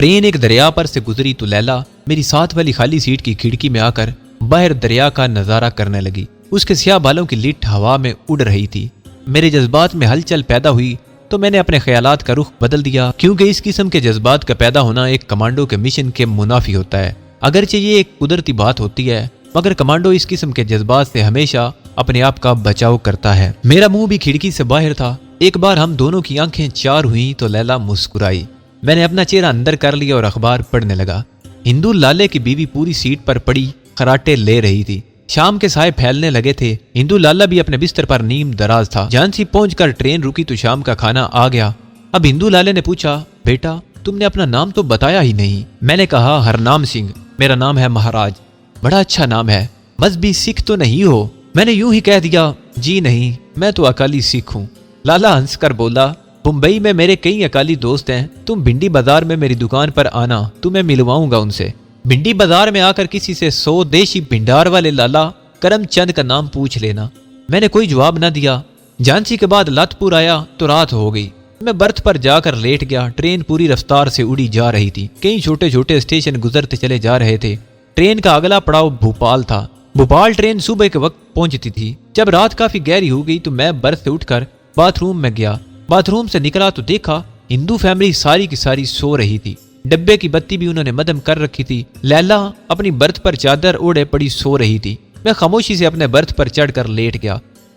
Train ایک دریا پر سے گزری تو لیلا میری ساتھ والی خالی سیٹ کی کھڑکی میں آ کر باہر دریا کا نظارہ کرنے لگی۔ اس کے سیاہ بالوں کی لٹ ہوا میں اڑ رہی تھی۔ میرے جذبات میں ہلچل پیدا ہوئی تو میں نے اپنے خیالات کا رخ بدل دیا، کیونکہ اس قسم کے جذبات کا پیدا ہونا ایک کمانڈو کے مشن کے منافی ہوتا ہے۔ اگرچہ یہ ایک قدرتی بات ہوتی ہے، مگر کمانڈو اس قسم کے جذبات سے ہمیشہ اپنے آپ کا بچاؤ کرتا ہے۔ میرا منہ بھی کھڑکی سے باہر تھا۔ ایک بار ہم دونوں کی آنکھیں چار ہوئیں تو لیلا مسکرائی۔ میں نے اپنا چہرہ اندر کر لیا اور اخبار پڑھنے لگا۔ ہندو لالے کی بیوی پوری سیٹ پر پڑی خراٹے لے رہی تھی۔ شام کے سائے پھیلنے لگے تھے۔ ہندو لالا بھی اپنے بستر پر نیم دراز تھا۔ جھانسی پہنچ کر ٹرین رکی تو شام کا کھانا آ گیا۔ اب ہندو لالے نے پوچھا، بیٹا تم نے اپنا نام تو بتایا ہی نہیں۔ میں نے کہا، ہرنام سنگھ میرا نام ہے مہاراج۔ بڑا اچھا نام ہے، مذہبی سکھ تو نہیں ہو؟ میں نے یوں ہی کہہ دیا، جی نہیں، میں تو اکالی سکھ ہوں۔ لالا ہنس کر بولا، ممبئی میں میرے کئی اکالی دوست ہیں، تم بھنڈی بازار میں میری دکان پر آنا، تمہیں ملواؤں گا ان سے۔ بھنڈی بازار میں آ کر کسی سے 100 دیشی بھنڈار والے لالا کرم چند کا نام پوچھ لینا۔ میں نے کوئی جواب نہ دیا۔ جھانسی کے بعد لت پور آیا تو رات ہو گئی۔ میں برتھ پر جا کر لیٹ گیا۔ ٹرین پوری رفتار سے اڑی جا رہی تھی۔ کئی چھوٹے چھوٹے اسٹیشن گزرتے چلے جا رہے تھے۔ ٹرین کا اگلا پڑاؤ بھوپال تھا۔ بھوپال ٹرین صبح کے وقت پہنچتی تھی۔ جب رات کافی گہری ہو گئی تو میں برتھ سے اٹھ کر باتھ روم میں گیا۔ باتھ روم سے نکلا تو دیکھا ہندو فیملی ساری کی ساری سو رہی تھی۔ ڈبے کی بتی بھی انہوں نے مدھم کر رکھی تھی۔ لیلا اپنی برتھ پر چادر اوڑے پڑی سو رہی تھی۔ میں خاموشی سے اپنے برتھ پر چڑھ کر لیٹ گیا۔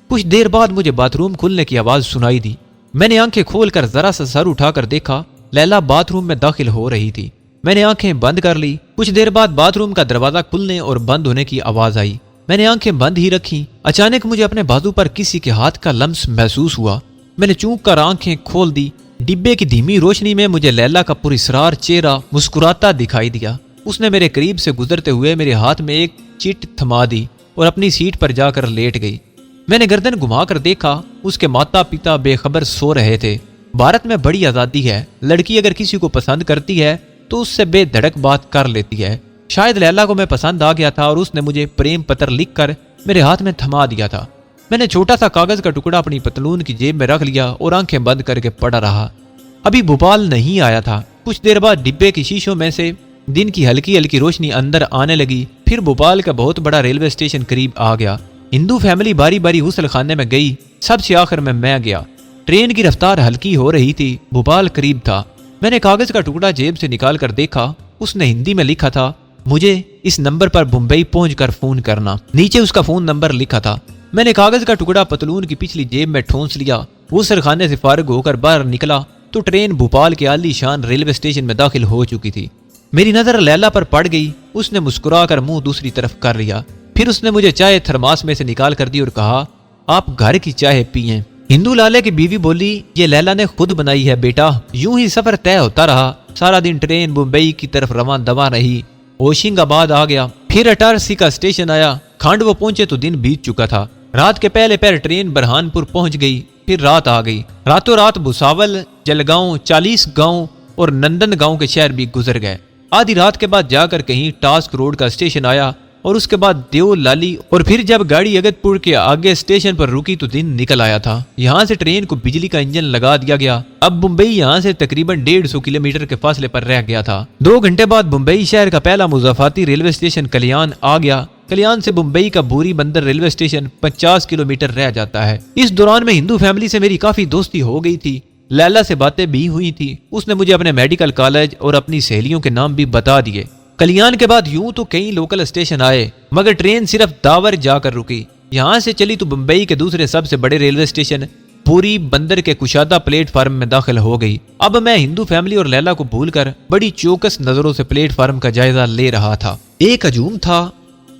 کچھ دیر بعد مجھے باتھ روم کھلنے کی آواز سنائی دی۔ میں نے آنکھیں کھول کر ذرا سا سر اٹھا کر دیکھا، لیلا باتھ روم میں داخل ہو رہی تھی۔ میں نے آنکھیں بند کر لی۔ کچھ دیر بعد باتھ روم کا دروازہ کھلنے اور بند ہونے کی آواز آئی۔ میں نے آنکھیں بند ہی رکھی۔ اچانک مجھے اپنے بازو پر کسی کے ہاتھ کا لمس محسوس ہوا۔ میں نے چونک کر آنکھیں کھول دی۔ ڈبے کی دھیمی روشنی میں مجھے لیلا کا پراسرار چہرہ مسکراتا دکھائی دیا۔ اس نے میرے قریب سے گزرتے ہوئے میرے ہاتھ میں ایک چٹ تھما دی اور اپنی سیٹ پر جا کر لیٹ گئی۔ میں نے گردن گھما کر دیکھا، اس کے ماتا پتا بے خبر سو رہے تھے۔ بھارت میں بڑی آزادی ہے۔ لڑکی اگر کسی کو پسند کرتی ہے تو اس سے بے دھڑک بات کر لیتی ہے۔ شاید لیلا کو میں پسند آ گیا تھا اور اس نے مجھے پریم پتر لکھ کر میرے ہاتھ میں تھما دیا تھا۔ میں نے چھوٹا سا کاغذ کا ٹکڑا اپنی پتلون کی جیب میں رکھ لیا اور آنکھیں بند کر کے پڑا رہا۔ ابھی بھوپال نہیں آیا تھا۔ کچھ دیر بعد ڈبے کی شیشوں میں سے دن کی ہلکی ہلکی روشنی اندر آنے لگی۔ پھر بھوپال کا بہت بڑا ریلوے اسٹیشن قریب آ گیا۔ ہندو فیملی باری باری غسل خانے میں گئی۔ سب سے آخر میں گیا۔ ٹرین کی رفتار ہلکی ہو رہی تھی۔ بھوپال قریب تھا۔ میں نے کاغذ کا ٹکڑا جیب سے نکال کر دیکھا۔ اس نے ہندی میں لکھا تھا، مجھے اس نمبر پر ممبئی پہنچ کر فون کرنا۔ نیچے اس کا فون نمبر لکھا تھا۔ میں نے کاغذ کا ٹکڑا پتلون کی پچھلی جیب میں ٹھونس لیا۔ غسل خانے سے فارغ ہو کر باہر نکلا تو ٹرین بھوپال کے عالی شان ریلوے اسٹیشن میں داخل ہو چکی تھی۔ میری نظر لیلا پر پڑ گئی۔ اس نے مسکرا کر منہ دوسری طرف کر لیا۔ پھر اس نے مجھے چائے تھرماس میں سے نکال کر دی اور کہا، آپ گھر کی چائے پئیں۔ ہندو لالے کی بیوی بولی، یہ لیلا نے خود بنائی ہے بیٹا۔ یوں ہی سفر طے ہوتا رہا۔ سارا دن ٹرین ممبئی کی طرف رواں دواں رہی۔ ہوشنگ آباد آ گیا۔ پھر اٹارسی کا اسٹیشن آیا۔ کھانڈو پہنچے تو دن بیت چکا تھا۔ رات کے پہلے پہر ٹرین برہان پور پہنچ گئی۔ پھر رات آ گئی۔ راتوں رات بھساول، جلگاؤں، 40 گاؤں اور نندن گاؤں کے شہر بھی گزر گئے۔ آدھی رات کے بعد جا کر کہیں ٹاسک روڈ کا اسٹیشن آیا اور اس کے بعد دیو لالی، اور پھر جب گاڑی اگت پور کے آگے اسٹیشن پر رکی تو دن نکل آیا تھا۔ یہاں سے ٹرین کو بجلی کا انجن لگا دیا گیا۔ اب ممبئی یہاں سے تقریباً 150 کلومیٹر کے فاصلے پر رہ گیا تھا۔ 2 گھنٹے بعد ممبئی شہر کا پہلا مضافاتی ریلوے اسٹیشن کلیان آ گیا۔ کلیان سے ممبئی کا بوری بندر ریلوے اسٹیشن 50 کلومیٹر رہ جاتا ہے۔ اس دوران میں ہندو فیملی سے میری کافی دوستی ہو گئی تھی۔ لیلا سے باتیں بھی ہوئی تھی۔ اس نے مجھے اپنے میڈیکل کالج اور اپنی سہیلیوں کے نام بھی بتا دیے۔ کلیان کے بعد یوں تو کئی لوکل اسٹیشن آئے، مگر ٹرین صرف داور جا کر رکی۔ یہاں سے چلی تو ممبئی کے دوسرے سب سے بڑے ریلوے اسٹیشن پوری بندر کے کشادہ پلیٹ فارم میں داخل ہو گئی۔ اب میں ہندو فیملی اور لیلا کو بھول کر بڑی چوکس نظروں سے پلیٹ فارم کا جائزہ لے رہا تھا۔ ایک ہجوم تھا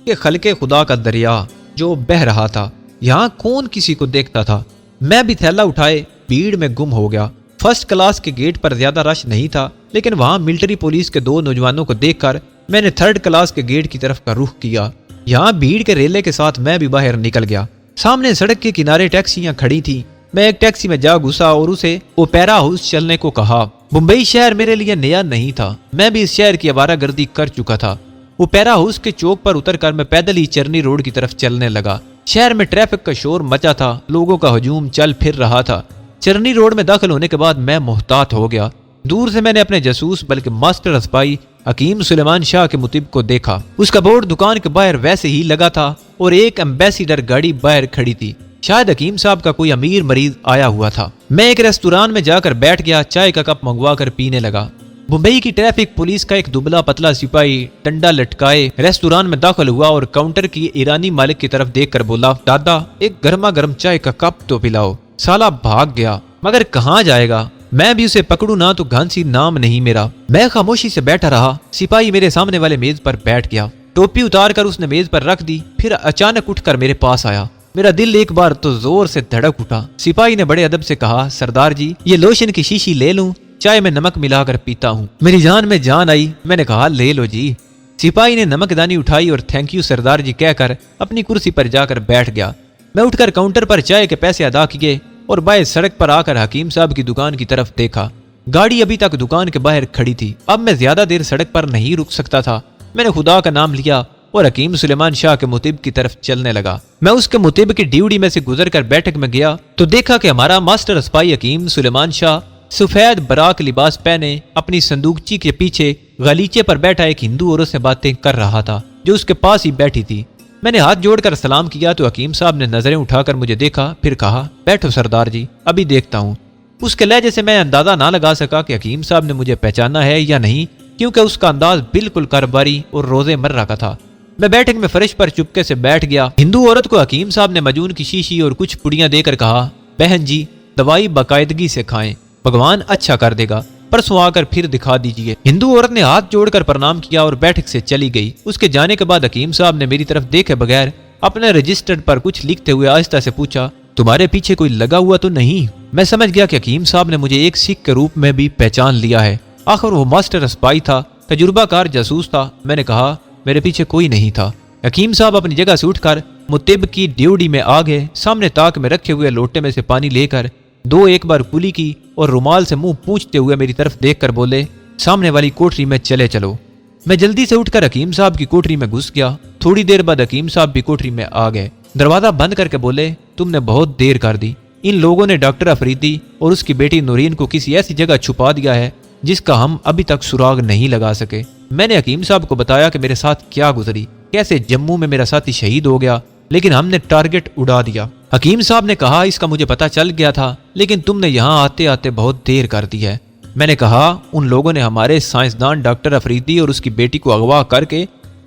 کہ خلق خدا کا دریا جو بہ رہا تھا۔ یہاں کون کسی کو دیکھتا تھا؟ میں بھی تھیلا اٹھائے بھیڑ میں گم ہو گیا۔ فرسٹ کلاس کے گیٹ پر زیادہ رش نہیں تھا، لیکن وہاں ملٹری پولیس کے 2 نوجوانوں کو دیکھ کر میں نے 3rd کلاس کے گیٹ کی طرف کا رخ کیا۔ یہاں بھیڑ کے ریلے کے ساتھ میں بھی باہر نکل گیا۔ سامنے سڑک کے کنارے ٹیکسیاں کھڑی تھیں۔ میں ایک ٹیکسی میں جا گھسا اور اسے اوپیرا ہاؤس چلنے کو کہا۔ ممبئی شہر میرے لیے نیا نہیں تھا۔ میں بھی اس شہر کی آوارہ گردی کر چکا تھا۔ اوپیرا ہاؤس کے چوک پر اتر کر میں پیدل ہی چرنی روڈ کی طرف چلنے لگا۔ شہر میں ٹریفک کا شور مچا تھا۔ لوگوں کا ہجوم چل پھر رہا تھا۔ چرنی روڈ میں داخل ہونے کے بعد میں محتاط ہو گیا۔ دور سے میں نے اپنے جاسوس بلکہ ماسٹر اسپائی حکیم سلیمان شاہ کے مطیب کو دیکھا۔ اس کا بورڈ دکان کے باہر ویسے ہی لگا تھا اور ایک ایمبیسیڈر گاڑی باہر کھڑی تھی۔ شاید حکیم صاحب کا کوئی امیر مریض آیا ہوا تھا۔ میں ایک ریستوران میں جا کر بیٹھ گیا، چائے کا کپ منگوا کر پینے لگا۔ ممبئی کی ٹریفک پولیس کا ایک دبلا پتلا سپاہی ڈنڈا لٹکائے ریستوران میں داخل ہوا اور کاؤنٹر کی ایرانی مالک کی طرف دیکھ کر بولا، دادا ایک گرما گرم چائے کا کپ تو پلاؤ۔ سالا بھاگ گیا، مگر کہاں جائے گا؟ میں بھی اسے پکڑوں نہ تو گھانسی نام نہیں میرا۔ میں خاموشی سے بیٹھا رہا۔ سپاہی میرے سامنے والے میز پر بیٹھ گیا، ٹوپی اتار کر اس نے میز پر رکھ دی، پھر اچانک اٹھ کر میرے پاس آیا۔ میرا دل ایک بار تو زور سے دھڑک اٹھا۔ سپاہی نے بڑے ادب سے کہا، سردار جی یہ لوشن کی شیشی لے لوں؟ چائے میں نمک ملا کر پیتا ہوں۔ میری جان میں جان آئی، میں نے کہا لے لو جی۔ سپاہی نے نمک دانی اٹھائی اور تھینک یو سردار جی کہہ کر اپنی کرسی پر جا کر بیٹھ گیا۔ میں اٹھ کر کاؤنٹر پر چائے کے پیسے ادا کیے اور بائیں سڑک پر آ کر حکیم صاحب کی دکان کی طرف دیکھا۔ گاڑی ابھی تک دکان کے باہر کھڑی تھی۔ اب میں زیادہ دیر سڑک پر نہیں رک سکتا تھا۔ میں نے خدا کا نام لیا اور حکیم سلیمان شاہ کے مطیب کی طرف چلنے لگا۔ میں اس کے مطیب کی ڈیوٹی میں سے گزر کر بیٹھک میں گیا تو دیکھا کہ ہمارا ماسٹر اسپائی حکیم سلیمان شاہ سفید براق لباس پہنے اپنی صندوقچی کے پیچھے غلیچے پر بیٹھا ایک ہندو عورت سے باتیں کر رہا تھا جو اس کے پاس ہی بیٹھی تھی۔ میں نے ہاتھ جوڑ کر سلام کیا تو حکیم صاحب نے نظریں اٹھا کر مجھے دیکھا، پھر کہا بیٹھو سردار جی ابھی دیکھتا ہوں۔ اس کے لہجے سے میں اندازہ نہ لگا سکا کہ حکیم صاحب نے مجھے پہچانا ہے یا نہیں، کیونکہ اس کا انداز بالکل کاروباری اور روزے مرہ کا تھا۔ میں بیٹھک میں فرش پر چپکے سے بیٹھ گیا۔ ہندو عورت کو حکیم صاحب نے مجون کی شیشی اور کچھ پڑیاں دے کر کہا، بہن جی دوائی باقاعدگی سے کھائیں، بھگوان اچھا کر دے گا، پرسوں آ کر پھر دکھا دیجیے۔ ہندو عورت نے ہاتھ جوڑ کر پرنام کیا اور بیٹھک سے چلی گئی۔ اس کے جانے کے بعد حکیم صاحب نے میری طرف دیکھے بغیر اپنے رجسٹر پر کچھ لکھتے ہوئے آہستہ سے پوچھا، تمہارے پیچھے کوئی لگا ہوا تو نہیں؟ میں سمجھ گیا کہ حکیم صاحب نے مجھے ایک سکھ کے روپ میں بھی پہچان لیا ہے۔ آخر وہ ماسٹر اسپائی تھا، تجربہ کار جاسوس تھا۔ میں نے کہا میرے پیچھے کوئی نہیں تھا۔ حکیم صاحب اپنی جگہ سے اٹھ کر مطب کی ڈیوٹی میں آ گئے۔ سامنے تاک میں رکھے ہوئے لوٹے میں سے پانی لے کر ایک بار کلی کی اور رومال سے منہ پونچھتے ہوئے میری طرف دیکھ کر بولے، سامنے والی کوٹری میں چلے چلو۔ میں جلدی سے اٹھ کر حکیم صاحب کی کوٹری میں گھس گیا۔ تھوڑی دیر بعد حکیم صاحب بھی کوٹری میں آ گئے، دروازہ بند کر کے بولے، تم نے بہت دیر کر دی۔ ان لوگوں نے ڈاکٹر افریدی اور اس کی بیٹی نورین کو کسی ایسی جگہ چھپا دیا ہے جس کا ہم ابھی تک سراغ نہیں لگا سکے۔ میں نے حکیم صاحب کو بتایا کہ میرے ساتھ کیا گزری، کیسے جموں میں میرا ساتھی شہید ہو گیا، لیکن ہم نے ٹارگٹ اڑا دیا۔ حکیم صاحب نے کہا، اس کا مجھے پتا چل گیا تھا، لیکن تم نے یہاں آتے آتے بہت دیر کر دی ہے۔ میں نے کہا، ان لوگوں نے ہمارے سائنسدان ڈاکٹر افریدی اور اس کی بیٹی کو اغوا کر کے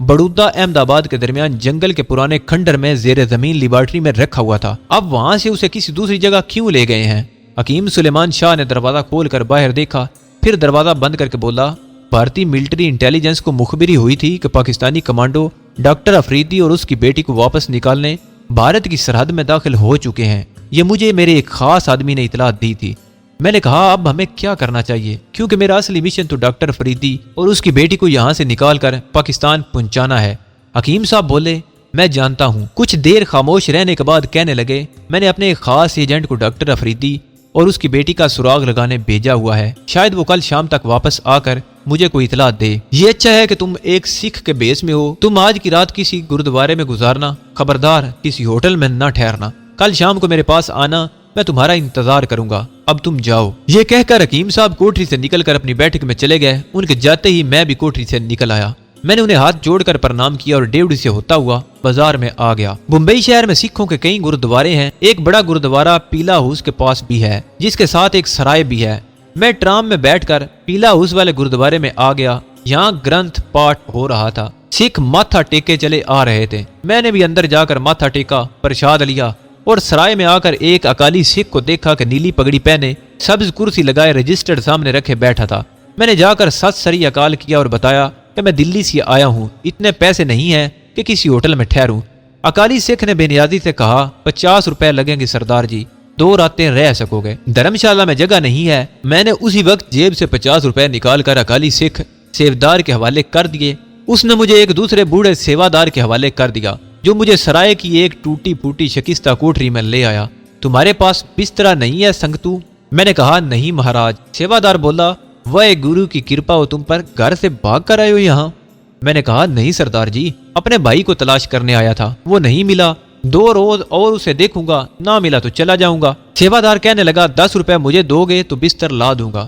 بڑودہ احمد آباد کے درمیان جنگل کے پرانے کھنڈر میں زیر زمین لیبارٹری میں رکھا ہوا تھا۔ اب وہاں سے اسے کسی دوسری جگہ کیوں لے گئے ہیں؟ حکیم سلیمان شاہ نے دروازہ کھول کر باہر دیکھا، پھر دروازہ بند کر کے بولا، بھارتی ملٹری انٹیلیجنس کو مخبری ہوئی تھی کہ پاکستانی کمانڈو ڈاکٹر افریدی اور اس کی بیٹی کو واپس نکالنے بھارت کی سرحد میں داخل ہو چکے ہیں۔ یہ مجھے میرے ایک خاص آدمی نے اطلاع دی تھی۔ میں نے کہا، اب ہمیں کیا کرنا چاہیے؟ کیونکہ میرا اصلی مشن تو ڈاکٹر افریدی اور اس کی بیٹی کو یہاں سے نکال کر پاکستان پہنچانا ہے۔ حکیم صاحب بولے، میں جانتا ہوں۔ کچھ دیر خاموش رہنے کے بعد کہنے لگے، میں نے اپنے ایک خاص ایجنٹ کو ڈاکٹر افریدی اور اس کی بیٹی کا سراغ لگانے بھیجا ہوا ہے، شاید وہ کل شام تک واپس آ کر مجھے کوئی اطلاع دے۔ یہ اچھا ہے کہ تم ایک سکھ کے بیس میں ہو، تم آج کی رات کسی گردوارے میں گزارنا، خبردار کسی ہوٹل میں نہ ٹھہرنا، کل شام کو میرے پاس آنا، میں تمہارا انتظار کروں گا، اب تم جاؤ۔ یہ کہہ کر حکیم صاحب کوٹری سے نکل کر اپنی بیٹھک میں چلے گئے۔ ان کے جاتے ہی میں بھی کوٹری سے نکل آیا۔ میں نے انہیں ہاتھ جوڑ کر پرنام کیا اور ڈیوٹی سے ہوتا ہوا بازار میں آ گیا۔ ممبئی شہر میں سکھوں کے کئی گردوارے ہیں، ایک بڑا گردوارہ پیلا ہاؤس کے پاس بھی ہے، جس کے ساتھ ایک سرائے بھی ہے۔ میں ٹرام میں بیٹھ کر پیلا ہاؤس والے گردوارے میں آ گیا۔ یہاں گرنتھ پاٹ ہو رہا تھا، سکھ ماتھا ٹیکے چلے آ رہے تھے۔ میں نے بھی اندر جا کر ماتھا ٹیکا، پرشاد لیا اور سرائے میں آ کر ایک اکالی سکھ کو دیکھا کہ نیلی پگڑی پہنے سبز کرسی لگائے رجسٹر سامنے رکھے بیٹھا تھا۔ میں نے جا کر 7 سری اکال کیا اور بتایا کہ میں دلی سے آیا ہوں، اتنے پیسے نہیں ہیں کہ کسی ہوٹل میں ٹھہروں۔ اکالی سکھ نے بے نیازی سے کہا، 50 روپے لگیں گے سردار جی، 2 راتیں رہ سکو گے، دھرمشالہ میں جگہ نہیں ہے۔ میں نے اسی وقت جیب سے 50 روپے نکال کر اکالی سکھ سیودار کے حوالے کر دیے۔ اس نے مجھے ایک دوسرے بوڑھے سیوادار کے حوالے کر دیا جو مجھے سرائے کی ایک ٹوٹی پھوٹی شکستہ کوٹری میں لے آیا۔ تمہارے پاس بسترا نہیں ہے سنگتو؟ میں نے کہا، نہیں مہاراج۔ سیوادار بولا، وہ گرو کی کرپا ہو تم پر، گھر سے بھاگ کر آئے ہو یہاں؟ میں نے کہا، نہیں سردار جی، اپنے بھائی کو تلاش کرنے آیا تھا، وہ نہیں ملا، 2 روز اور اسے دیکھوں گا، نہ ملا تو چلا جاؤں گا۔ سیوادار کہنے لگا، 10 روپے مجھے دو گے تو بستر لا دوں گا۔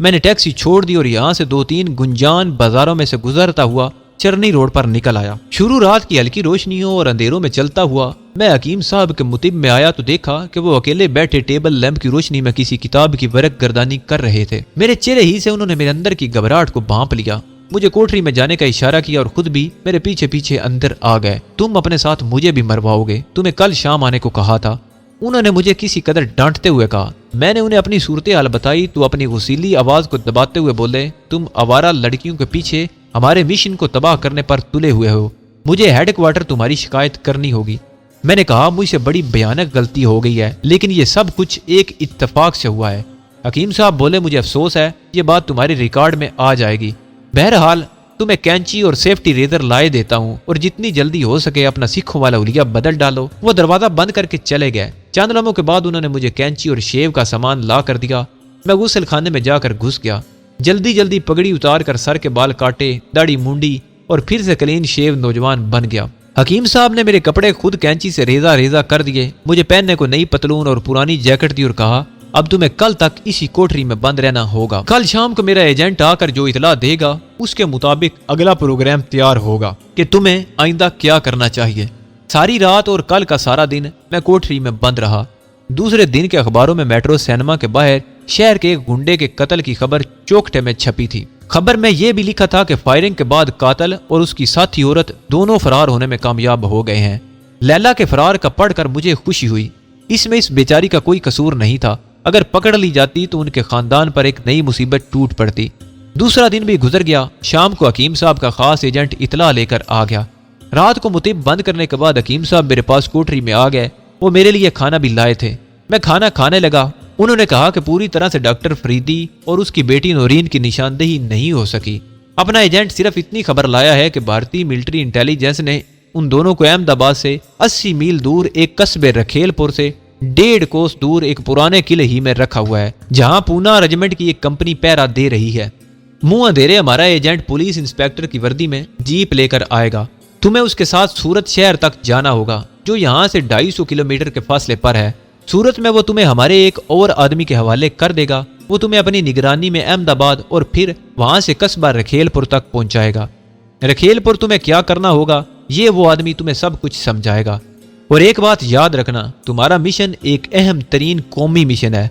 میں نے ٹیکسی چھوڑ دی اور یہاں سے 2-3 گنجان بازاروں میں سے گزرتا ہوا چرنی روڈ پر نکل آیا۔ شروع رات کی ہلکی روشنیوں اور اندھیروں میں چلتا ہوا میں حکیم صاحب کے مطب میں آیا تو دیکھا کہ وہ اکیلے بیٹھے ٹیبل لیمپ کی روشنی میں کسی کتاب کی ورق گردانی کر رہے تھے۔ میرے چہرے ہی سے انہوں نے میرے اندر کی گھبراہٹ کو بھانپ لیا، مجھے کوٹری میں جانے کا اشارہ کیا اور خود بھی میرے پیچھے پیچھے اندر آ گئے۔ تم اپنے ساتھ مجھے بھی مرواؤ گے، تمہیں کل شام آنے کو کہا تھا، انہوں نے مجھے کسی قدر ڈانٹتے ہوئے کہا۔ میں نے انہیں اپنی صورتحال بتائی تو اپنی غصیلی آواز کو دباتے ہوئے بولے، تم آوارہ لڑکیوں کے پیچھے ہمارے مشن کو تباہ کرنے پر تلے ہوئے ہو، مجھے ہیڈ کوارٹر تمہاری شکایت کرنی ہوگی۔ میں نے کہا، مجھ سے بڑی بھیانک غلطی ہو گئی ہے، لیکن یہ سب کچھ ایک اتفاق سے ہوا ہے۔ حکیم صاحب بولے، مجھے افسوس ہے، یہ بات تمہاری ریکارڈ میں آ جائے گی، بہرحال تمہیں کینچی اور سیفٹی ریزر لائے دیتا ہوں اور جتنی جلدی ہو سکے اپنا سکھوں والا حلیہ بدل ڈالو۔ وہ دروازہ بند کر کے چلے گئے۔ چند لمحوں کے بعد انہوں نے مجھے کینچی اور شیو کا سامان لا کر دیا۔ میں غسل خانے میں جا کر گھس گیا، جلدی جلدی پگڑی اتار کر سر کے بال کاٹے، داڑھی مونڈی اور پھر سے کلین شیو نوجوان بن گیا۔ حکیم صاحب نے میرے کپڑے خود کینچی سے ریزہ ریزہ کر دیے، مجھے پہننے کو نئی پتلون اور پرانی جیکٹ دی اور کہا، اب تمہیں کل تک اسی کوٹری میں بند رہنا ہوگا، کل شام کو میرا ایجنٹ آ کر جو اطلاع دے گا اس کے مطابق اگلا پروگرام تیار ہوگا کہ تمہیں آئندہ کیا کرنا چاہیے۔ ساری رات اور کل کا سارا دن میں کوٹری میں بند رہا۔ دوسرے دن کے اخباروں میں میٹرو سینما کے باہر شہر کے ایک گنڈے کے قتل کی خبر چوکھٹے میں چھپی تھی۔ خبر میں یہ بھی لکھا تھا کہ فائرنگ کے بعد قاتل اور اس کی ساتھی عورت دونوں فرار ہونے میں کامیاب ہو گئے ہیں۔ لیلا کے فرار کا پڑھ کر مجھے خوشی ہوئی، اس میں اس بیچاری کا کوئی قصور نہیں تھا، اگر پکڑ لی جاتی تو ان کے خاندان پر ایک نئی مصیبت ٹوٹ پڑتی۔ دوسرا دن بھی گزر گیا، شام کو حکیم صاحب کا خاص ایجنٹ اطلاع لے کر آ گیا۔ رات کو مطب بند کرنے کے بعد حکیم صاحب میرے پاس کوٹری میں آ گئے، وہ میرے لیے کھانا بھی لائے تھے۔ میں کھانا کھانے لگا، انہوں نے کہا کہ پوری طرح سے ڈاکٹر فریدی اور اس کی بیٹی نورین کی نشاندہی نہیں ہو سکی۔ اپنا ایجنٹ صرف اتنی خبر لایا ہے کہ بھارتی ملٹری انٹیلیجنس نے ان دونوں کو احمد آباد سے 80 میل دور ایک قصبے رکھیل پور سے 1.5 کوس دور ایک پرانے قلعے ہی میں رکھا ہوا ہے، جہاں پونا ریجمنٹ کی ایک کمپنی پہرا دے رہی ہے۔ منہ اندھیرے ہمارا ایجنٹ پولیس انسپیکٹر کی وردی میں جیپ لے کر آئے گا، تمہیں اس کے ساتھ سورت شہر تک جانا ہوگا جو یہاں سے 250 کلومیٹر کے فاصلے پر ہے۔ صورت میں وہ تمہیں ہمارے ایک اور آدمی کے حوالے کر دے گا، وہ تمہیں اپنی نگرانی میں احمد آباد اور پھر وہاں سے قصبہ رکھیل پور تک پہنچائے گا۔ رکھیل پور تمہیں کیا کرنا ہوگا یہ وہ آدمی تمہیں سب کچھ سمجھائے گا۔ اور ایک بات یاد رکھنا، تمہارا مشن ایک اہم ترین قومی مشن ہے،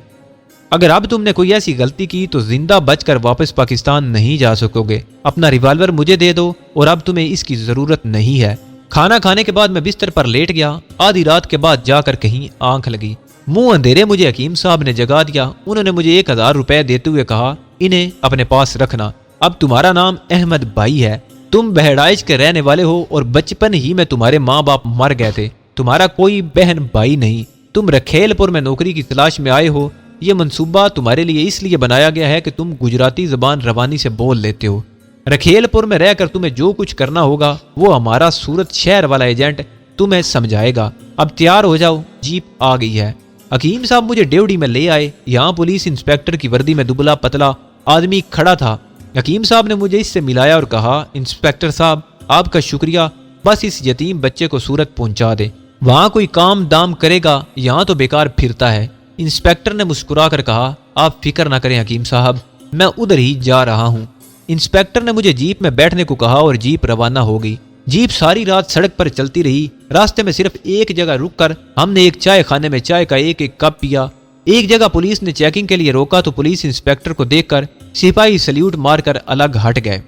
اگر اب تم نے کوئی ایسی غلطی کی تو زندہ بچ کر واپس پاکستان نہیں جا سکو گے۔ اپنا ریوالور مجھے دے دو اور اب تمہیں اس کی ضرورت نہیں ہے۔ کھانا کھانے کے بعد میں بستر پر لیٹ گیا، آدھی رات کے بعد جا کر کہیں آنکھ لگی، منہ اندھیرے مجھے حکیم صاحب نے جگا دیا۔ انہوں نے مجھے 1000 روپے دیتے ہوئے کہا، انہیں اپنے پاس رکھنا، اب تمہارا نام احمد بھائی ہے، تم بہڑائچ کے رہنے والے ہو اور بچپن ہی میں تمہارے ماں باپ مر گئے تھے، تمہارا کوئی بہن بھائی نہیں، تم رکھیل پور میں نوکری کی تلاش میں آئے ہو، یہ منصوبہ تمہارے لیے اس لیے بنایا گیا ہے کہ تم گجراتی زبان روانی سے بول لیتے ہو۔ رکھیل پور میں رہ کر تمہیں جو کچھ کرنا ہوگا وہ ہمارا سورت شہر والا ایجنٹ تمہیں سمجھائے گا۔ اب تیار ہو جاؤ، جیپ آ گئی ہے۔ حکیم صاحب مجھے ڈیوٹی میں لے آئے، یہاں پولیس انسپیکٹر کی وردی میں دبلا پتلا آدمی کھڑا تھا۔ حکیم صاحب نے مجھے اس سے ملایا اور کہا، انسپیکٹر صاحب آپ کا شکریہ، بس اس یتیم بچے کو سورت پہنچا دے، وہاں کوئی کام دام کرے گا، یہاں تو بیکار پھرتا ہے۔ انسپیکٹر نے مسکرا کر کہا، آپ فکر نہ کریں حکیم صاحب، میں ادھر ہی جا رہا ہوں۔ انسپیکٹر نے مجھے جیپ میں بیٹھنے کو کہا اور جیپ روانہ ہو گئی۔ جیپ ساری رات سڑک پر چلتی رہی، راستے میں صرف ایک جگہ رک کر ہم نے ایک چائے خانے میں چائے کا ایک کپ پیا۔ ایک جگہ پولیس نے چیکنگ کے لیے روکا تو پولیس انسپیکٹر کو دیکھ کر سپاہی سلیوٹ مار کر الگ ہٹ گئے۔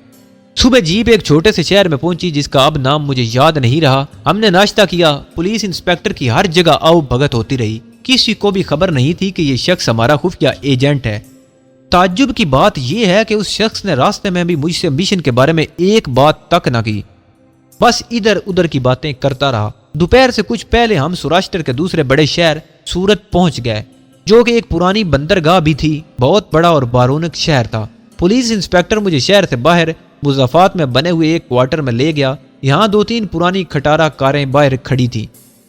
صبح جیپ ایک چھوٹے سے شہر میں پہنچی جس کا اب نام مجھے یاد نہیں رہا۔ ہم نے ناشتہ کیا، پولیس انسپیکٹر کی ہر جگہ آؤ بھگت ہوتی رہی، کسی کو بھی خبر نہیں تھی کہ یہ شخص ہمارا خفیہ ایجنٹ ہے۔ تعجب کی بات یہ ہے کہ اس شخص نے راستے میں بھی مجھ سے مشن کے بارے میں ایک بات تک نہ کی، بس ادھر ادھر کی باتیں کرتا رہا۔ دوپہر سے کچھ پہلے ہم سوراشٹر کے دوسرے بڑے شہر سورت پہنچ گئے، جو کہ ایک پرانی بندرگاہ بھی تھی، بہت بڑا اور بارونق شہر تھا۔ پولیس انسپیکٹر مجھے شہر سے باہر مضافات میں بنے ہوئے ایک کوارٹر میں لے گیا، یہاں 2-3 پرانی کھٹارا کاریں باہر کھڑی تھی۔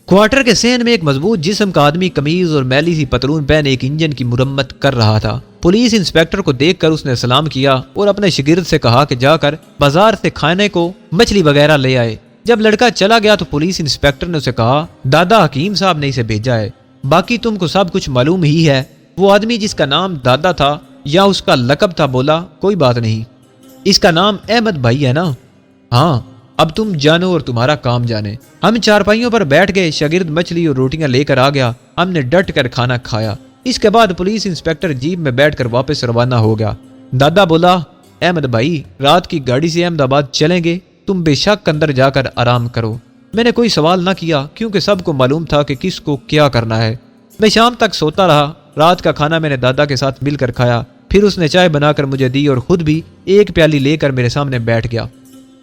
کوارٹر کے صحن میں ایک مضبوط جسم کا آدمی قمیض اور میلی سی پتلون پہن ایک انجن کی مرمت کر رہا تھا۔ پولیس انسپیکٹر کو دیکھ کر اس نے سلام کیا اور اپنے شاگرد سے کہا کہ جا کر بازار سے کھانے کو مچھلی وغیرہ لے آئے۔ جب لڑکا چلا گیا تو پولیس انسپیکٹر نے اسے کہا، دادا حکیم صاحب نے اسے بھیجا ہے، باقی تم کو سب کچھ معلوم ہی ہے۔ وہ آدمی جس کا نام دادا تھا یا اس کا لقب تھا؟ بولا کوئی بات نہیں، اس کا نام احمد بھائی ہے نا؟ ہاں، اب تم جانو اور تمہارا کام جانے۔ ہم چارپائیوں پر بیٹھ گئے، شاگرد مچھلی اور روٹیاں لے کر آ گیا، ہم نے ڈٹ کر کھانا کھایا۔ اس کے بعد پولیس انسپیکٹر جیپ میں بیٹھ کر واپس روانہ ہو گیا۔ دادا بولا احمد بھائی رات کی گاڑی سے احمد آباد چلیں گے، تم بے شک اندر جا کر آرام کرو۔ میں نے کوئی سوال نہ کیا کیونکہ سب کو معلوم تھا کہ کس کو کیا کرنا ہے۔ میں شام تک سوتا رہا۔ رات کا کھانا میں نے دادا کے ساتھ مل کر کھایا، پھر اس نے چائے بنا کر مجھے دی اور خود بھی ایک پیالی لے کر میرے سامنے بیٹھ گیا۔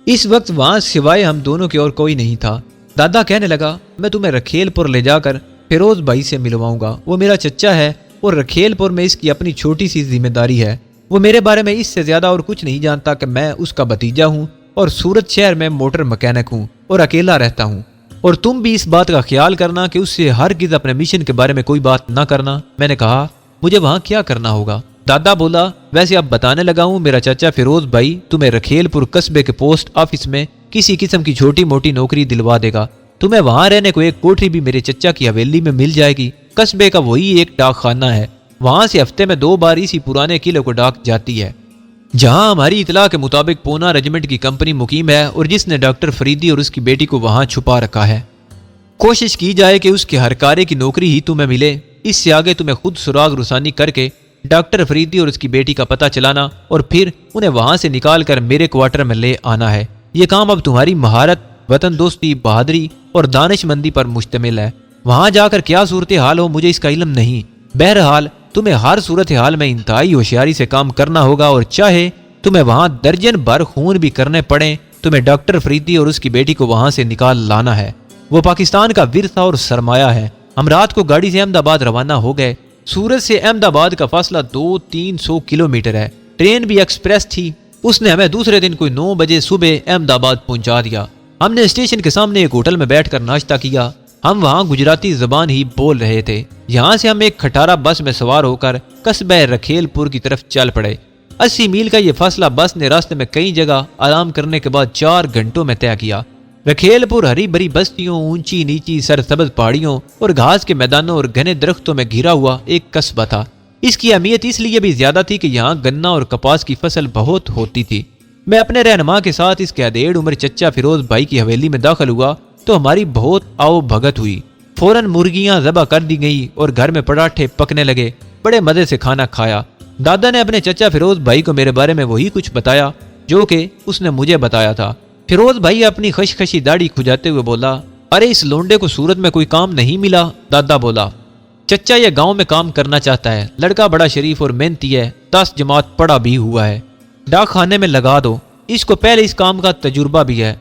اس وقت وہاں سوائے ہم دونوں کے اور کوئی نہیں تھا۔ دادا کہنے لگا میں تمہیں رکھیل پور لے جا کر فیروز بھائی سے ملواؤں گا، وہ میرا چچا ہے اور رکھیل پور میں اس کی اپنی چھوٹی سی ذمہ داری ہے۔ وہ میرے بارے میں اس سے زیادہ اور کچھ نہیں جانتا کہ میں اس کا بھتیجا ہوں اور سورت شہر میں موٹر مکینک ہوں اور اکیلا رہتا ہوں، اور تم بھی اس بات کا خیال کرنا کہ اس سے ہرگز اپنے مشن کے بارے میں کوئی بات نہ کرنا۔ میں نے کہا مجھے وہاں کیا کرنا ہوگا؟ دادا بولا ویسے اب بتانے لگا ہوں، میرا چچا فیروز بھائی تمہیں رکھیل پور قصبے کے پوسٹ آفس میں کسی قسم کی چھوٹی موٹی نوکری دلوا دے گا۔ تمہیں وہاں رہنے کو ایک کوٹری بھی میرے چچا کی حویلی میں مل جائے گی۔ قصبے کا وہی ایک ڈاک خانہ ہے، وہاں سے ہفتے میں 2 بار اسی پرانے قلعے کو ڈاک جاتی ہے، جہاں ہماری اطلاع کے مطابق پونا ریجیمنٹ کی کمپنی مقیم ہے اور جس نے ڈاکٹر فریدی اور اس کی بیٹی کو وہاں چھپا رکھا ہے۔ کوشش کی جائے کہ اس کے ہر کارے کی نوکری ہی تمہیں ملے۔ اس سے آگے تمہیں خود سراغ رسانی کر کے ڈاکٹر فریدی اور اس کی بیٹی کا پتہ چلانا اور پھر انہیں وہاں سے نکال کر میرے کوارٹر میں لے آنا ہے۔ یہ کام اب تمہاری مہارت، وطن دوستی، بہادری اور دانش مندی پر مشتمل ہے۔ وہاں جا کر کیا صورتحال ہو مجھے اس کا علم نہیں، بہرحال تمہیں ہر صورتحال میں انتہائی ہوشیاری سے کام کرنا ہوگا، اور چاہے تمہیں وہاں درجن بھر خون بھی کرنے پڑیں، تمہیں ڈاکٹر فریدی اور اس کی بیٹی کو وہاں سے نکال لانا ہے۔ وہ پاکستان کا ورثہ اور سرمایہ ہے۔ ہم رات کو گاڑی سے احمد آباد روانہ ہو گئے۔ سورت سے احمد آباد کا فاصلہ 200-300 کلومیٹر ہے۔ ٹرین بھی ایکسپریس تھی۔ اس نے ہمیں دوسرے دن کوئی 9 بجے صبح احمد آباد پہنچا دیا۔ ہم نے اسٹیشن کے سامنے ایک ہوٹل میں بیٹھ کر ناشتہ کیا۔ ہم وہاں گجراتی زبان ہی بول رہے تھے۔ یہاں سے ہم ایک کھٹارا بس میں سوار ہو کر قصبہ رکھیل پور کی طرف چل پڑے۔ 80 میل کا یہ فاصلہ بس نے راستے میں کئی جگہ آرام کرنے کے بعد 4 گھنٹوں میں طے کیا۔ رکھیل پور ہری بھری بستیوں، اونچی نیچی سرسبز پہاڑیوں اور گھاس کے میدانوں اور گھنے درختوں میں گھرا ہوا ایک قصبہ تھا۔ اس کی اہمیت اس لیے بھی زیادہ تھی کہ یہاں گنا اور کپاس کی فصل بہت ہوتی تھی۔ میں اپنے رہنما کے ساتھ اس کے ادھیڑ عمر چچا فیروز بھائی کی حویلی میں داخل ہوا تو ہماری بہت آؤ بھگت ہوئی۔ فوراً مرغیاں ذبح کر دی گئی اور گھر میں پراٹھے پکنے لگے۔ بڑے مزے سے کھانا کھایا۔ دادا نے اپنے چچا فیروز بھائی کو میرے بارے میں وہی کچھ بتایا جو کہ اس نے مجھے بتایا تھا۔ فیروز بھائی اپنی خشخشی داڑھی کھجاتے ہوئے بولا ارے اس لونڈے کو صورت میں کوئی کام نہیں ملا؟ دادا بولا چچا یہ گاؤں میں کام کرنا چاہتا ہے، لڑکا بڑا شریف اور محنتی ہے، 10 جماعت پڑھا بھی ہوا ہے، ڈاک خانے میں لگا دو، اس کو پہلے اس کام کا تجربہ بھی ہے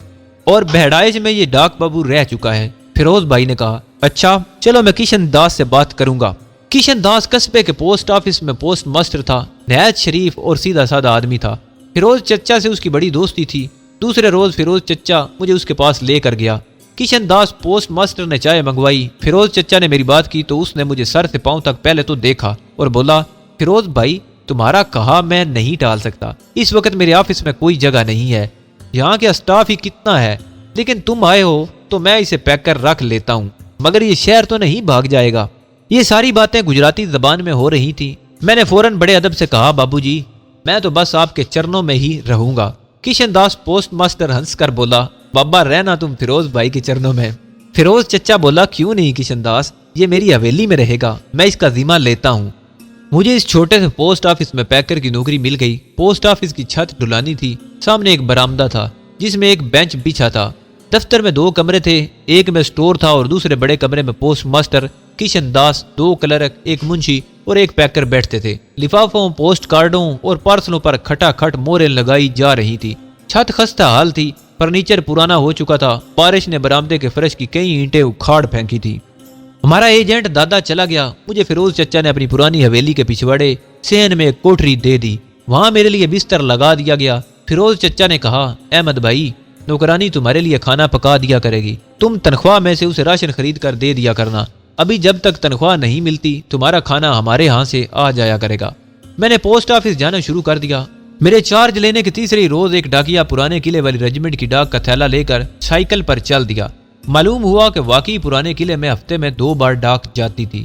اور بہڑائچ میں یہ ڈاک بابو رہ چکا ہے۔ فیروز بھائی نے کہا اچھا چلو میں کشن داس سے بات کروں گا۔ کشن داس قصبے کے پوسٹ آفس میں پوسٹ ماسٹر تھا، نہایت شریف اور سیدھا سادہ آدمی تھا۔ فیروز چچا سے اس کی بڑی دوستی تھی۔ دوسرے روز فیروز چچا مجھے اس کے پاس لے کر گیا۔ کشن داس پوسٹ ماسٹر نے چائے منگوائی۔ فیروز چچا نے میری بات کی تو اس نے مجھے سر سے پاؤں تک پہلے تو دیکھا اور بولا فیروز بھائی تمہارا کہا میں نہیں ٹال سکتا، اس وقت میرے آفس میں کوئی جگہ نہیں ہے، یہاں کے اسٹاف ہی کتنا ہے، لیکن تم آئے ہو تو میں اسے پیک کر رکھ لیتا ہوں، مگر یہ شہر تو نہیں بھاگ جائے گا۔ یہ ساری باتیں گجراتی زبان میں ہو رہی تھی۔ میں نے فوراً بڑے ادب سے کہا بابو جی میں تو بس آپ کے چرنوں میں ہی رہوں گا۔ کشن داس پوسٹ ماسٹر ہنس کر بولا بابا رہنا تم فیروز بھائی کے چرنوں میں۔ فیروز چچا بولا کیوں نہیں کشن داس، یہ میری حویلی میں رہے گا، میں اس کا ذمہ لیتا ہوں۔ مجھے اس چھوٹے سے پوسٹ آفس میں پیکر کی نوکری مل گئی۔ پوسٹ آفس کی چھت ڈھلانی تھی، سامنے ایک برآمدہ تھا جس میں ایک بینچ بچھا تھا۔ دفتر میں 2 کمرے تھے، ایک میں سٹور تھا اور دوسرے بڑے کمرے میں post master, Kishan Das, 2 clerk, ایک منشی اور ایک پیکر بیٹھتے تھے۔ لفافوں، پوسٹ کارڈوں اور پارسلوں پر کھٹا کھٹ موریں لگائی جا رہی تھی۔ چھت خستہ حال تھی، فرنیچر پرانا ہو چکا تھا، بارش نے برآمدے کے فرش کی کئی اینٹیں اکھاڑ پھینکی تھی۔ ہمارا ایجنٹ دادا چلا گیا، مجھے فیروز چچا نے اپنی پرانی حویلی کے پچھواڑے صحن میں ایک کوٹری دے دی، وہاں میرے لیے بستر لگا دیا گیا۔ فیروز چچا نے کہا احمد بھائی نوکرانی تمہارے لیے کھانا پکا دیا کرے گی، تم تنخواہ میں سے اسے راشن خرید کر دے دیا کرنا، ابھی جب تک تنخواہ نہیں ملتی تمہارا کھانا ہمارے ہاں سے آ جایا کرے گا۔ میں نے پوسٹ آفس جانا شروع کر دیا۔ میرے چارج لینے کے تیسرے روز ایک ڈاکیا پرانے قلعے والی ریجیمنٹ کی ڈاک کا تھیلا لے کر سائیکل پر چل دیا۔ معلوم ہوا کہ واقعی پرانے قلعے میں ہفتے میں 2 بار ڈاک جاتی تھی۔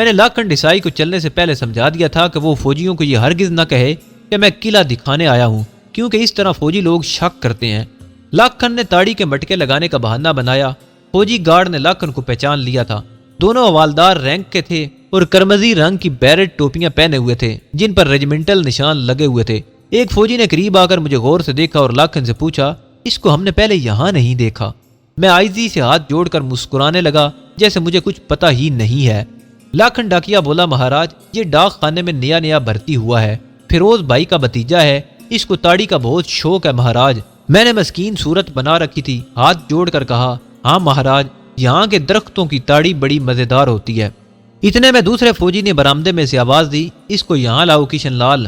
میں نے لاکھن ڈیسائی کو چلنے سے پہلے سمجھا دیا تھا کہ وہ فوجیوں کو یہ ہرگز نہ کہے کہ میں قلعہ دکھانے آیا ہوں، کیونکہ اس طرح فوجی لوگ شک کرتے ہیں۔ لاکھن نے تاڑی کے مٹکے لگانے کا بہانہ بنایا۔ فوجی گارڈ نے لاکھن کو پہچان لیا تھا۔ دونوں حوالدار رینک کے تھے اور کرمزی رنگ کی بیرٹ ٹوپیاں پہنے ہوئے تھے جن پر ریجمنٹل نشان لگے ہوئے تھے۔ ایک فوجی نے قریب آ کر مجھے غور سے دیکھا اور لاکھن سے پوچھا، اس کو ہم نے پہلے یہاں نہیں دیکھا۔ میں عاجزی سے ہاتھ جوڑ کر مسکرانے لگا جیسے مجھے کچھ پتہ ہی نہیں ہے۔ لاکھن ڈاکیا بولا، مہاراج یہ ڈاک خانے میں نیا نیا بھرتی ہوا ہے، فیروز بھائی کا بھتیجا ہے، اس کو تاڑی کا بہت شوق ہے مہاراج۔ میں نے مسکین صورت بنا رکھی تھی، ہاتھ جوڑ کر کہا، ہاں مہاراج، یہاں کے درختوں کی تاڑی بڑی مزیدار ہوتی ہے۔ اتنے میں دوسرے فوجی نے برآمدے میں سے آواز دی، اس کو یہاں لاؤ کشن لال۔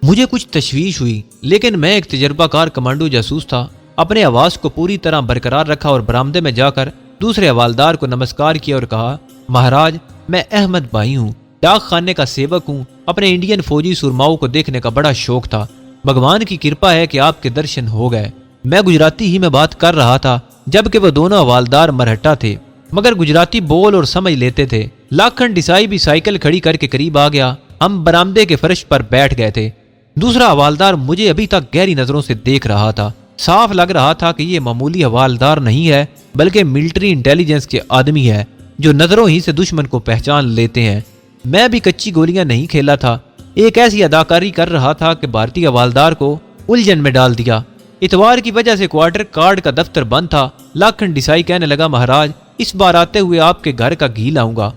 مجھے کچھ تشویش ہوئی، لیکن میں ایک تجربہ کار کمانڈو جاسوس تھا۔ اپنے آواز کو پوری طرح برقرار رکھا اور برآمدے میں جا کر دوسرے حوالدار کو نمسکار کیا اور کہا، مہاراج میں احمد بھائی ہوں، ڈاک خانے کا سیوک ہوں۔ اپنے انڈین فوجی سرماؤں کو دیکھنے کا بڑا شوق تھا۔ بھگوان کی کرپا ہے کہ آپ کے درشن ہو گئے۔ میں گجراتی ہی میں بات کر رہا تھا جبکہ وہ دونوں حوالدار مرہٹا تھے، مگر گجراتی بول اور سمجھ لیتے تھے۔ لاکھن ڈیسائی بھی سائیکل کھڑی کر کے قریب آ گیا۔ ہم برآمدے کے فرش پر بیٹھ گئے تھے۔ دوسرا حوالدار مجھے ابھی تک گہری نظروں سے دیکھ رہا تھا۔ صاف لگ رہا تھا کہ یہ معمولی حوالدار نہیں ہے بلکہ ملٹری انٹیلیجنس کے آدمی ہے جو نظروں ہی سے دشمن کو پہچان لیتے ہیں۔ میں بھی کچی گولیاں نہیں کھیلا تھا، ایک ایسی اداکاری کر رہا تھا کہ بھارتی حوالدار کو الجھن میں ڈال دیا۔ اتوار کی وجہ سے کوارٹر کارڈ کا دفتر بند تھا۔ لاکھن ڈیسائی کہنے لگا، مہاراج اس بار آتے ہوئے آپ کے گھر کا گھی لاؤں گا،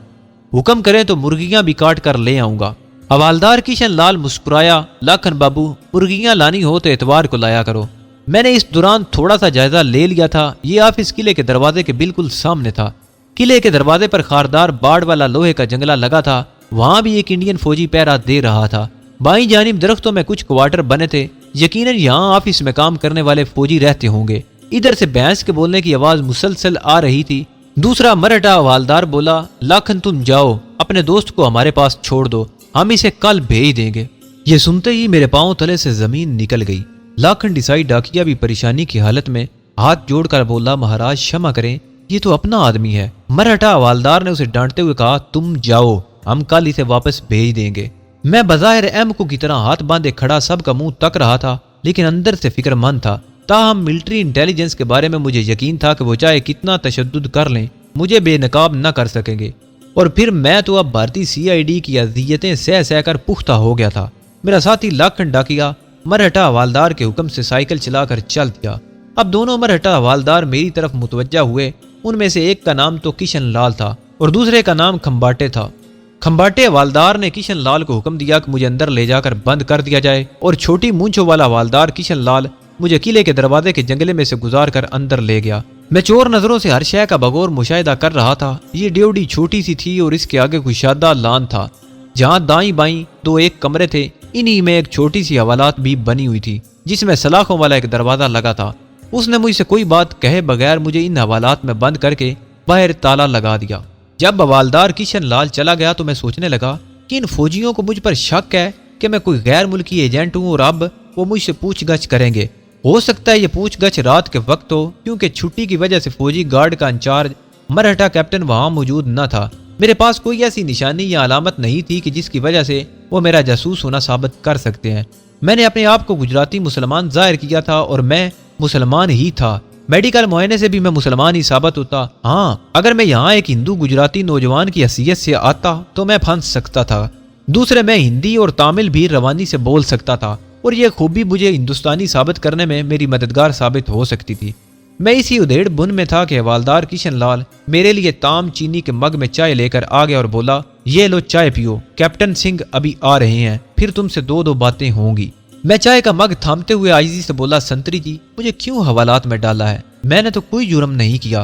حکم کریں تو مرغیاں بھی کاٹ کر لے آؤں گا۔ حوالدار کشن لال مسکرایا، لاکھن بابو مرغیاں لانی ہو تو اتوار کو لایا کرو۔ میں نے اس دوران تھوڑا سا جائزہ لے لیا تھا۔ یہ آفس قلعے کے دروازے کے بالکل سامنے تھا۔ قلعے کے دروازے پر خاردار باڑ والا لوہے کا جنگلہ لگا تھا، وہاں بھی ایک انڈین فوجی پہرا دے رہا تھا۔ بائیں جانب درختوں میں کچھ کوارٹر بنے تھے، یقیناً یہاں آفس میں کام کرنے والے فوجی رہتے ہوں گے۔ ادھر سے بھینس کے بولنے کی آواز مسلسل آ رہی تھی۔ دوسرا مرہٹا حوالدار بولا، لاکھن تم جاؤ، اپنے دوست کو ہمارے پاس چھوڑ دو، ہم اسے کل بھیج دیں گے۔ یہ سنتے ہی میرے پاؤں تلے سے زمین نکل گئی۔ لاکھن ڈیسائی ڈاکیا بھی پریشانی کی حالت میں ہاتھ جوڑ کر بولا، مہاراج شمع کریں، یہ تو اپنا آدمی ہے۔ مرہٹا حوالدار نے اسے ڈانٹتے ہوئے کہا، تم جاؤ، ہم کل اسے واپس بھیج دیں گے۔ میں بظاہر احمقوں کی طرح ہاتھ باندھے کھڑا سب کا منہ تک رہا تھا، لیکن اندر سے فکر مند تھا۔ تاہم ملٹری انٹیلیجنس کے بارے میں مجھے یقین تھا کہ وہ چاہے کتنا تشدد کر لیں مجھے بے نقاب نہ کر سکیں گے۔ اور پھر میں تو اب بھارتی CID کی اذیتیں سہ سہ کر پختہ ہو گیا تھا۔ میرا ساتھی لاکھن ڈاکیا مرہٹا حوالدار کے حکم سے سائیکل چلا کر چل دیا۔ اب دونوں مرہٹا حوالدار میری طرف متوجہ ہوئے۔ ان میں سے ایک کا نام تو کشن لال تھا اور دوسرے کا نام کھمباٹے تھا۔ کھمباٹے حوالدار نے کشن لال کو حکم دیا کہ مجھے اندر لے جا کر بند کر دیا جائے، اور چھوٹی مونچھوں والا حوالدار کشن لال مجھے قلعے کے دروازے کے جنگلے میں سے گزار کر اندر لے گیا۔ میں چور نظروں سے ہر شے کا بغور مشاہدہ کر رہا تھا۔ یہ ڈیوڈی چھوٹی سی تھی اور اس کے آگے کشادہ لان تھا جہاں دائیں بائیں دو ایک کمرے تھے۔ انہی میں ایک چھوٹی سی حوالات بھی بنی ہوئی تھی جس میں سلاخوں والا ایک دروازہ لگا تھا۔ اس نے مجھ سے کوئی بات کہے بغیر مجھے ان حوالات میں بند کر کے باہر تالا لگا دیا۔ جب حوالدار کشن لال چلا گیا تو میں سوچنے لگا کہ ان فوجیوں کو مجھ پر شک ہے کہ میں کوئی غیر ملکی ایجنٹ ہوں اور اب وہ مجھ سے پوچھ گچھ کریں گے۔ ہو سکتا ہے یہ پوچھ گچھ رات کے وقت ہو، کیونکہ چھٹی کی وجہ سے فوجی گارڈ کا انچارج مرہٹا کیپٹن وہاں موجود نہ تھا۔ میرے پاس کوئی ایسی نشانی یا علامت نہیں تھی کہ جس کی وجہ سے وہ میرا جاسوس ہونا ثابت کر سکتے ہیں۔ میں نے اپنے آپ کو گجراتی مسلمان ظاہر کیا تھا اور میں مسلمان ہی تھا۔ میڈیکل معائنے سے بھی میں مسلمان ہی ثابت ہوتا۔ ہاں، اگر میں یہاں ایک ہندو گجراتی نوجوان کی حیثیت سے آتا تو میں پھنس سکتا تھا۔ دوسرے میں ہندی اور تامل بھی روانی سے بول سکتا تھا، اور یہ خوبی مجھے ہندوستانی ثابت کرنے میں میری مددگار ثابت ہو سکتی تھی۔ میں اسی ادھیڑ بن میں تھا کہ حوالدار کشن لال میرے لیے تام چینی کے مگ میں چائے لے کر آ گیا اور بولا، یہ لو چائے پیو، کیپٹن سنگھ ابھی آ رہے ہیں، پھر تم سے دو باتیں ہوں گی۔ میں چائے کا مگ تھامتے ہوئے عاجزی سے بولا، سنتری جی مجھے کیوں حوالات میں ڈالا ہے؟ میں نے تو کوئی جرم نہیں کیا۔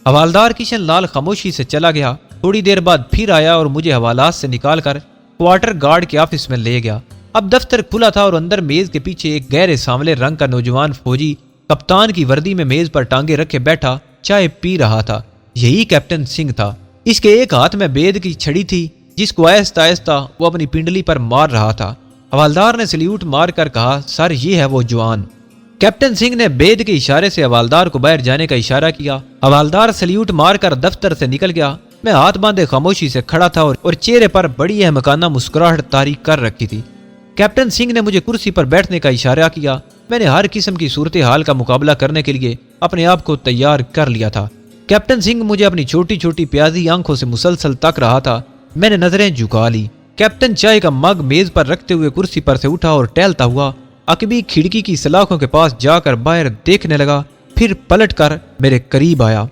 حوالدار کشن لال خاموشی سے چلا گیا۔ تھوڑی دیر بعد پھر آیا اور مجھے حوالات سے نکال کر کوارٹر گارڈ کے آفس میں لے گیا۔ اب دفتر کھلا تھا اور اندر میز کے پیچھے ایک گہرے سانولے رنگ کا نوجوان فوجی کپتان کی وردی میں میز پر ٹانگے رکھے بیٹھا چائے پی رہا تھا۔ یہی کیپٹن سنگھ تھا۔ اس کے ایک ہاتھ میں بید کی چھڑی تھی جس کو آہستہ آہستہ وہ اپنی پنڈلی پر مار رہا تھا۔ حوالدار نے سلیوٹ مار کر کہا، سر یہ ہے وہ جوان۔ کیپٹن سنگھ نے بید کے اشارے سے حوالدار کو باہر جانے کا اشارہ کیا۔ حوالدار سلیوٹ مار کر دفتر سے نکل گیا۔ میں ہاتھ باندھے خاموشی سے کھڑا تھا اور چہرے پر بڑی احمقانہ مسکراہٹ طاری کر رکھی تھی۔ کیپٹن سنگھ نے مجھے کرسی پر بیٹھنے کا اشارہ کیا۔ میں نے ہر قسم کی صورتحال کا مقابلہ کرنے کے لیے اپنے آپ کو تیار کر لیا تھا۔ کیپٹن سنگھ مجھے اپنی چھوٹی چھوٹی پیازی آنکھوں سے مسلسل تک رہا تھا۔ میں نے نظریں جھکا لی۔ کیپٹن چائے کا مگ میز پر رکھتے ہوئے کرسی پر سے اٹھا اور ٹہلتا ہوا عقبی کھڑکی کی سلاخوں کے پاس جا کر باہر دیکھنے لگا، پھر پلٹ کر میرے قریب آیا۔